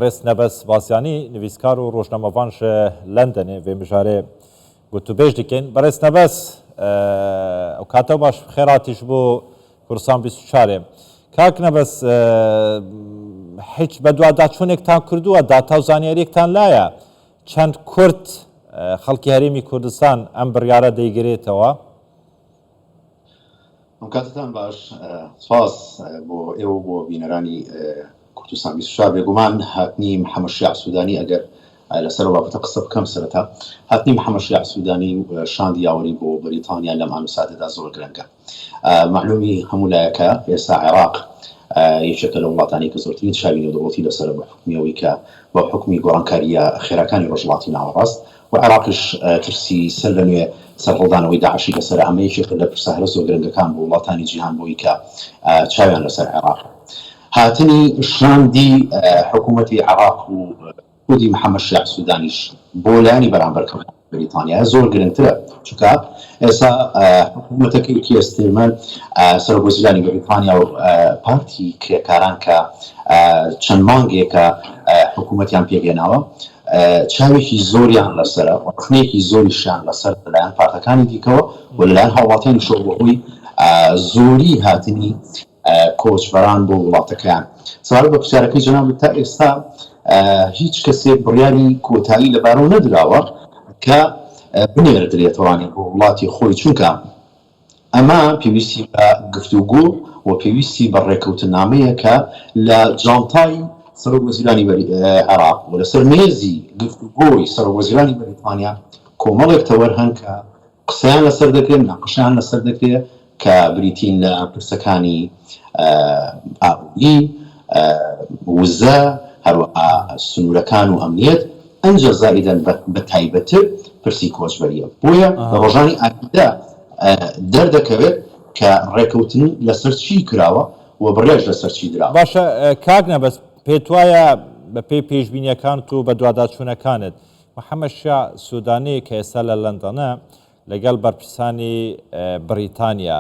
رسنا بس باسیانی نویسکار و روشنامه‌وانش لندنه و مجاره گوتو بیش دیکن برسنا بس و کاتا باش خیراتیش بو کورسان 24 کاکنا بس هیچ بدو داچون اکتان کردو و داتا و زانیاری اکتان لایا چند کرد خلکی هریمی کردستان ام بریاره دیگری توا کاتتان باش سپاس بو ایو بو بینرانی کوردستان 24 بێگومان هاتنی محەممەد شیع سوودانی ئەگەر لەسەر بابەتە قسە بکەم سەرەتا هاتنی محەممەد شیع سوودانی شاندی یاوەری بۆ بریتانیا لەم ئامسادەدا زۆر گرنگە معلومی هەموو لایەکە ئێستا عێراق یەکێکە لە وڵاتانی کە زۆرترین چاوی نێودەوڵەتی لەسەر بە حکومیەوەی کە بە حکومی گۆڕانکاریە خێرەکانی ڕۆژهەڵاتی ناوەڕاست و عێراقیش ترسی سەر لە نوێ سەرهەڵدانەوەی داعشی لەسەر ئەمەیەکێک لە پرسە هەرە زۆر گرنگەکان بۆ وڵاتانی جیهان بۆی کە چاویان لەسەر عێراق هاتنی شاندی حکوومەتی عێراق و خودی محەممەد شیع سوودانیش بۆ لایانی بەرامبەرکەوتن بریتانیا زۆر گرنگترە چونکە ئێستا حکوومەتەکەی ئێستێمەل سەرۆکوەزیرانی بریتانیا و پارتی کرێکاران کە چەند مانگێکە حکوومەتیان پێگەێناوە چاوێکی زۆریان لەسەرە ڕخنەیەکی زۆریشیان لەسەر لەلایەن پارتەکانی دیکەوە و لەلایەن هاوڵاتیانی شۆ بەهۆی زۆری هاتنی کۆچبەران بۆ وڵاتەکەیان سوال بە پرسیارەکەی جەناب تا ئێستا هیچ کەسێک بڕیاری کۆتایی لەبارەوە نەدراوە کە بنێردرێتوانێت بۆ وڵاتی خۆی چونکە ئەمە پێویستی بە گفتوگۆ و پێویستی بە ڕێکەوتنامەیە کە لە جانتای سەرۆکوەزیرانی عێراق و لەسەر مێزی گفتوگۆی سەرۆکوەزیرانی بەریتانیا کۆمەڵێک تەوەرهەن کە قسەیان لەسەر دەکرێت ناقشیان لەسەر دەکرێت کە بریتین لە پرسەکانی ئابووری وزە هەروەها سنوورەکان و ئەمنیەت ئەنجە زائیدەن بە تایبەتر پرسی کۆچبەریە بۆیە لە ڕۆژانی ئایندا دەردەکەوێت کە ڕێکەوتن لەسەر چی کراوە و بڕێژ لەسەر چی درا باشە کاکنە بەس پێت وایە بە پێی پێشبینیەکانت و بە دوواداچوونەکانت محەممەد شیع سوودانی کە ئێستا لە لەندەنە لەگەڵ بەرپرسانی بریتانیا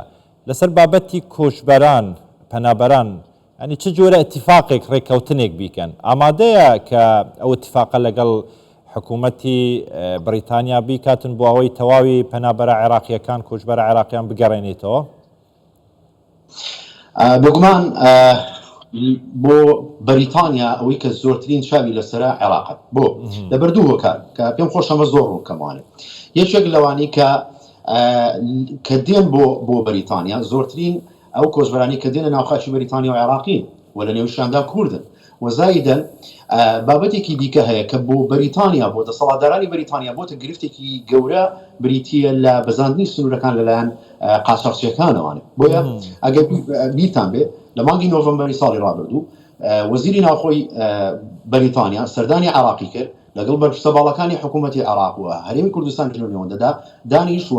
لەسەر بابەتی کۆچبەران پەنابەران ئەنی چ جۆرە ئەتیفاقێک ڕێکەوتنێک بیکەن ئامادەیە کە ئەو اتفاقە لەگەڵ حکوومەتی بریتانیا بیکاتن بۆ ئەوەی تەواوی پەنابەرە عێراقیەکان کۆچبەرە عێراقیان بگەڕێنێتەوە بێگومان بۆ بەریتانیا ئەوەی کە زۆرترین چاوی لەسرە عێراقە بۆ لەبەردوو هۆکار کە پێم خۆشەمە زۆر ڕووکەمانێت یەکێک لەوانی کە دێن بۆ بەریتانیا زۆرترین ئەو کۆچبەرانی کە دێنە ناوخاکی بەریتانیا و عێراقین و لە نێوشیاندا کوردن وەزایدەن بابەتێکی دیکە هەیە کە بۆ بەریتانیا بۆ دەسەڵاتدارانی بەریتانیا بۆتە گرفتێکی گەورە بریتیە لە بەزاندنی سنوورەکان لەلایەن قاچاقچیەکانەوانێت بۆیە ئەگەر بیرتان بێ لە مانگی نۆڤەمبەری ساڵی ڕابردوو وەزیری ناوخۆی بەریتانیا سەردانی عێراقی کرد لەگەڵ بەرپرسە باڵەکانی حکوومەتی عێراق و هەرێمی کوردستان لەنێوەندەدا دانیش و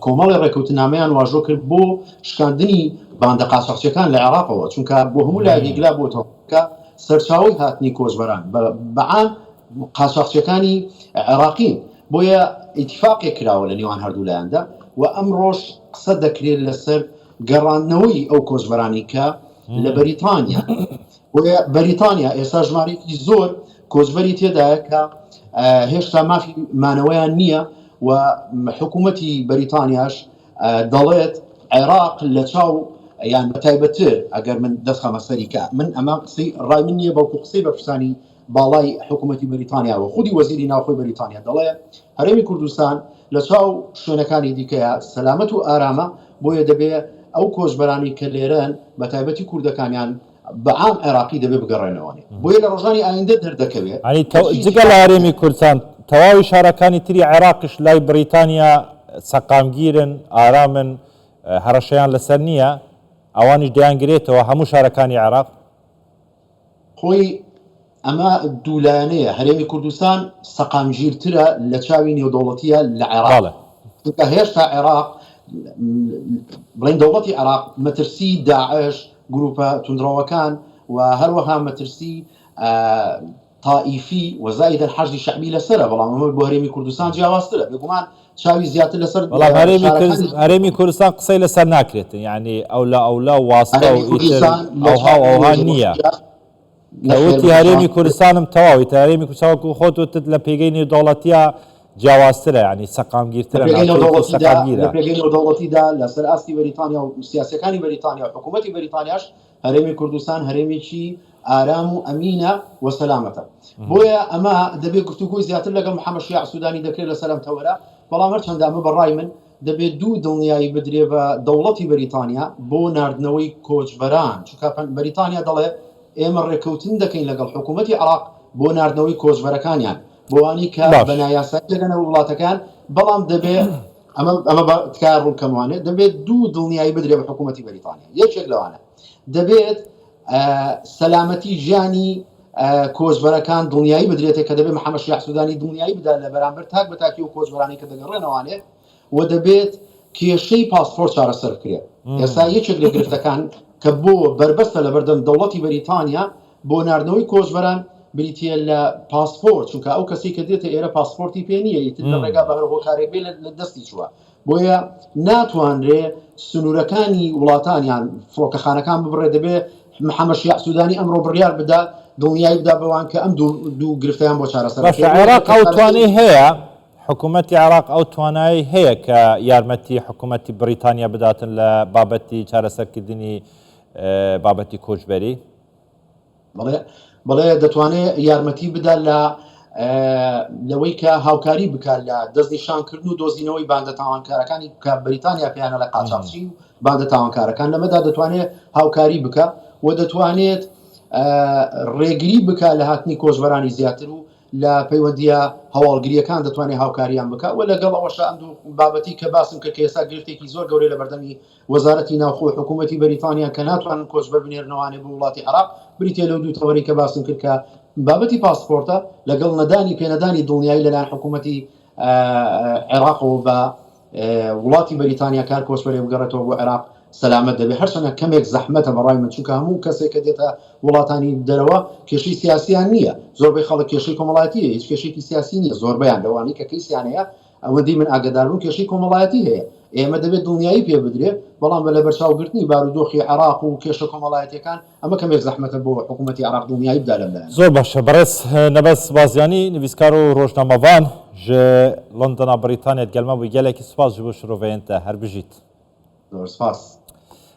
کۆمەڵی ڕێکەوتنامەیان واژۆ کرد بۆ شکاندنی باندە قاچاقچیەکان لە عێراقەوە چونکە بۆ هەموو لایەکێکلا بۆتەوە کە سەرچاوەی هاتنی کۆچبەران بەعام قاچاقچیەکانی عێراقین بۆیە ئیتیفاقێک کراوە لە نێوان هەردوو لایەندا و ئەمڕۆژ قسە دەکرێت لەسەر گەڕاندنەوەی ئەو کۆچبەرانی کە لە بەریتانیا بۆیە بەریتانیا ئێستا ژمارەیەکی زۆر کۆچبەری تێدایە کە هێشتا مافی مانەوەیان نییە و حکوومەتی بەریتانیاش دەڵێت عێراق لە چاو یان بەتایبەتر ئەگەر من دەستخەمە سەریکە من ئەمە قسەی ڕای من نییە بەڵکو قسەی بەپرسانی باڵای حکوومەتی بەریتانیا و خودی وەزیری ناوخۆی بەریتانیا دەڵێ هەرێمی کوردستان لە چاو شوێنەکانی دیکەیە سەلامەت و ئارامە بۆیە دەبێت ئەو کۆچبەرانی کە لێرەن بەتایبەتی کوردەکانیان بەعام عێراقی دەبێ بگەڕێنەوەنێ بۆیە لە ڕۆژانی ئایندە دەردەکەوێت جگە لە هەرێمی کوردستان تەواوی شارەکانی تری عێراقیش لای بریتانیا سەقامگیرن ئارامن هەڕەشەیان لەسەر نییە ئەوانیش دەیانگرێتەوە هەموو شارەکانی عێراق خۆی ئەمە دوولایەنەیە هەرێمی کوردستان سەقامگیرترە لە چاوی نێودەوڵەتیە لە عێراق چونکە هێشتا عێراق بڵێن دەوڵەتی عێراق مەترسی داعش گروپە توندڕەوەکان و هەروەها مەترسی تائیفی و زائیدەن حەشدی شەعبی لەسەرە بەڵام ئەمە بۆ هەرێمی کوردستان جیاوازترە بێگومان چاوی زیاتر لەسەر هەرێمی کوردستان قسەی لەسەر ناکرێتن یعنی ئەو لە ئەولا واستە و ئەوها نییە کەوتی هەرێمی کوردستانم تەواوی تا هەرێمی کوردستان خۆت وتت لە پێگەی نێودەوڵەتیە جیاوازترە ینی سەقامگیرترە لە پێگەی نێودەوڵەتیدا لەسەر ئاستی بەریتانیا و سیاسەکانی بەریتانیا و حکوومەتی بەریتانیاش هەرێمی کوردستان هەرێمێکی ئارام و ئەمینە و سەلامەتە بۆیە ئەمە دەبێت گفتوگوی زیاتر لەگەڵ محەممەد شیاع سوودانی دەکرێت لە سەرم تەوەرە بەڵام هەرچەندە ئەمە بەڕای من دەبێت دوو دڵنیایی بدرێ بە دەوڵەتی بەریتانیا بۆ ناردنەوەی کۆچبەران چونکە بەریتانیا دەڵێ ئێمە ڕێکەوتن دەکەین لەگەڵ حکوومەتی عێراق بۆ ناردنەوەی کۆچبەرەکانیان بۆوانی کە بە نایاسایی دەگەنە وڵاتەکان بەڵام دەبێت ئەمە تکار ڕووکەموانێت دەبێت دوو دڵنیایی بدرێ بە حکوومەتی بەریتانیا یەکێک لەوانە دەبێت سەلامەتی ژیانی کۆچبەرەکان دڵنیایی بدرێتێک کە دەبێت محەممەد شیاع سوودانی دڵنیایی بدات لە بەرامبەر تاک بە تاکی و کۆچبەرانی کە دەگەڕێنەوانێت و دەبێت کێشەی پاسپۆرت چارەسەر بکرێت ئێستا یەکێک لە گرفتەکان کە بۆ بربەستە لە بەردەم دەوڵەتی بەریتانیا بۆ ناردنەوەی کۆچبەران بریتە لە پاسپۆرت چونکە ئەو کەسی کە دێتە ئێرە پاسپۆرتی پێ نییە ئیتر لە ڕێگا بەهۆکارێک بێ لە دەستی چووە بۆیە ناتوانرێ سنوورەکانی وڵاتانیان فڕۆکەخانەکان ببڕێ دەبێت محەممەد شیاع سوودانی ئەمڕۆ بڕیار بدا دڵنیایی بدا بەوان کە ئەم دوو گرفتیان بۆ چارەسەر عێراق ئەو توانای هەیە حکوومەتی عێراق ئەو توانایی هەیە کە یارمەتی حکوومەتی بریتانیا بداتن لە بابەتی چارەسەرکردنی بابەتی کۆچبەری بەڵێ دەتوانێت یارمەتی بدات لە لەوەی کە هاوکاری بکات لە دەستنیشانکردن و دۆزینەوەی باندە تاوانکارەکانی کە بریتانیا پێیانە لە قاچاقچی و باندە تاوانکارەکان لەمەدا دەتوانێت هاوکاری بکە و دەتوانێت ڕێگری بکە لە هاتنی کۆچبەرانی زیاتر و لە پەیوەندیە هەواڵگریەکان دەتوانێت هاوکاریان بکە و لەگەڵ ئەوەشە ئەم دوو بابەتی کە باسم کە ئێستا گرفتێکی زۆر گەورەی لە بەردەمی وەزارەتی ناوخۆ حکوومەتی بەریتانیا کە ناتوانن کۆچبەر بنێرنەوانێ بۆ وڵاتی عێراق بریتە لەو دوو تەوەری کە باسم کرد کە بابەتی پاسپۆرتە لەگەڵ نەدانی پێنەدانی دڵنیایی لەلایەن حکوومەتی عێراقەوە بە وڵاتی بەریتانیا کار کۆچبەرێ بگەڕێتەوە بۆ عێراق سەلامەت دەبێت هەرچەندە کەمێک زەحمەتە بەڕای من چونکە هەموو کەسێک کە دێتە وڵاتانی دەرەوە کێشەی سیاسیان نییە زۆربەی خەڵک کێشەی کۆمەڵایەتیە هیچ کێشێکی سیاسی نییە زۆربەیان لەوانی کە کەیسیان هەیە ئەوەندەی من ئاگادار بووم کێشەی کۆمەڵایەتی هەیە ئێمە دەبێت دڵنیایی پێ بدرێ بەڵام بە لە بەرچاوگرتنی بارودۆخی عێراق و کێشە کۆمەڵایەتیەکان ئەمە کەمێک زەحمەتە بۆ حکوومەتی عێراق دڵنیایی بدا لەلایەن زۆر باشە بەڕێز نەبەس بازیانی نویسکار و ڕۆژنامەوان ji Londona Brîtanyê gelma bû gelekî spas ji bo şiroveyên te her bijît. زۆر سپاس.